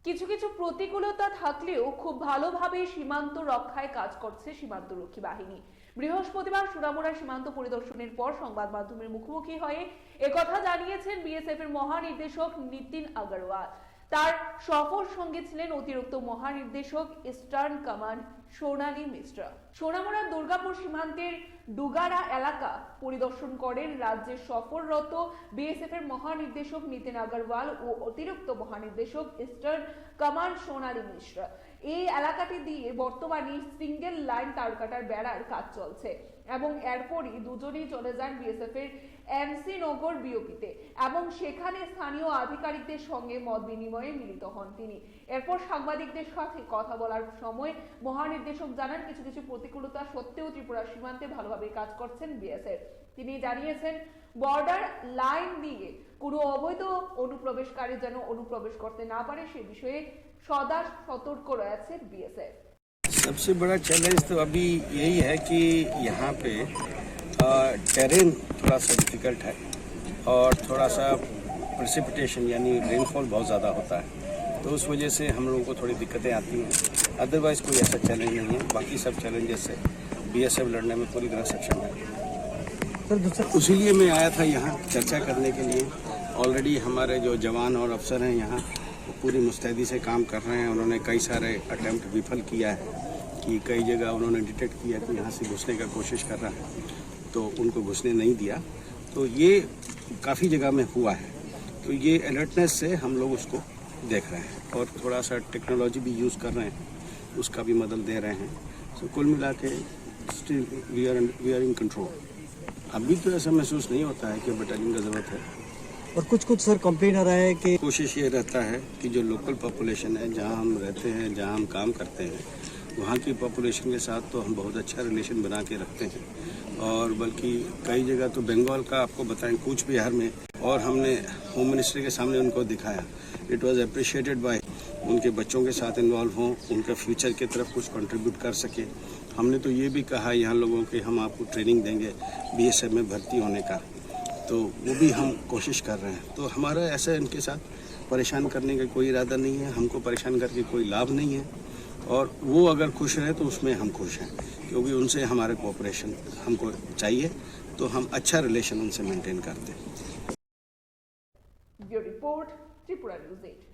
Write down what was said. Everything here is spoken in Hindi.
কিছু কিছু প্রতিকূলতা থাকলেও খুব ভালোভাবে সীমান্ত রক্ষায় কাজ করছে সীমান্তরক্ষী বাহিনী। বৃহস্পতিবার সোনামুড়া সীমান্ত পরিদর্শনের পর সংবাদ মাধ্যমের মুখোমুখি হয়ে একথা জানিয়েছেন বিএসএফ এর মহানির্দেশক নিতিন আগরওয়াল। তার সফর সঙ্গে ছিলেন অতিরিক্ত মহানির্দেশক ইস্টার্ন কমান্ড সোনালী মিশ্রা। সোনামুড়ার দুর্গাপুর সীমান্তের ডুগারা এলাকা পরিদর্শন করেন রাজ্যের সফররত বিএসএফ এর মহানির্দেশক নিতিন আগরওয়াল ও অতিরিক্ত মহানির্দেশক ইস্টার্ন কমান্ড সোনালী মিশ্রা। এই এলাকাটি দিয়ে বর্তমানে সিঙ্গেল লাইন তারকাটার বেড়ার কাজ চলছে এবং এরপরই দুজনেই চলে যান বিএসএফ এর এমসি নগর বিওপিতে এবং সেখানে স্থানীয় আধিকারিকদের সঙ্গে মত বিনিময়ে মিলিত হন তিনি। এরপর সাংবাদিকদের সাথে কথা বলার সময় মহানির্দেশক জানান কিছু কিছু প্রতিকূলতা সত্ত্বেও ত্রিপুরা সীমান্তে ভালোভাবে কাজ করছেন বিএসএফ। তিনি জানিয়েছেন বর্ডার লাইন দিয়ে কোনো অবৈধ অনুপ্রবেশকারী যেন অনুপ্রবেশ করতে না পারে সে বিষয়ে সদা সতর্ক রয়েছে বিএসএফ। सबसे बड़ा चैलेंज तो अभी यही है कि यहाँ पे टेरेन थोड़ा सा डिफिकल्ट है और थोड़ा सा प्रेसिपिटेशन यानी रेनफॉल बहुत ज़्यादा होता है, तो उस वजह से हम लोगों को थोड़ी दिक्कतें आती हैं। अदरवाइज़ कोई ऐसा चैलेंज नहीं है, बाकी सब चैलेंजेस से बीएसएफ लड़ने में पूरी तरह सक्षम है। इसीलिए मैं आया था यहाँ चर्चा करने के लिए। ऑलरेडी हमारे जो जवान और अफसर हैं यहाँ पूरी मुस्तैदी से काम कर रहे हैं। उन्होंने कई सारे अटेम्प्ट विफल किया है कि कई जगह उन्होंने डिटेक्ट किया कि यहाँ से घुसने का कोशिश कर रहा है तो उनको घुसने नहीं दिया, तो ये काफ़ी जगह में हुआ है। तो ये अलर्टनेस से हम लोग उसको देख रहे हैं और थोड़ा सा टेक्नोलॉजी भी यूज़ कर रहे हैं, उसका भी मदद दे रहे हैं। तो कुल मिला के still we are in control. अभी तो ऐसा महसूस नहीं होता है कि बटालियन का ज़रूरत है। और कुछ सर कंप्लेन आ रहा है कि कोशिश ये रहता है कि जो लोकल पॉपुलेशन है, जहाँ हम रहते हैं, जहाँ हम काम करते हैं, वहाँ की पॉपुलेशन के साथ तो हम बहुत अच्छा रिलेशन बना के रखते हैं। और बल्कि कई जगह तो बंगाल का आपको बताएं कूच बिहार में, और हमने होम मिनिस्टर के सामने उनको दिखाया। इट वाज अप्रिशिएटेड बाय उनके बच्चों के साथ इन्वॉल्व हों, उनका फ्यूचर की तरफ कुछ कंट्रीब्यूट कर सके। हमने तो ये भी कहा यहाँ लोगों के हम आपको ट्रेनिंग देंगे बीएसएफ में भर्ती होने का, तो वो भी हम कोशिश कर रहे हैं। तो हमारा ऐसा इनके साथ परेशान करने का कोई इरादा नहीं है, हमको परेशान करके कोई लाभ नहीं है, और वो अगर खुश रहे तो उसमें हम खुश हैं, क्योंकि उनसे हमारे कोऑपरेशन हमको चाहिए, तो हम अच्छा रिलेशन उनसे मेंटेन करते हैं। Bureau report Tripura news 8।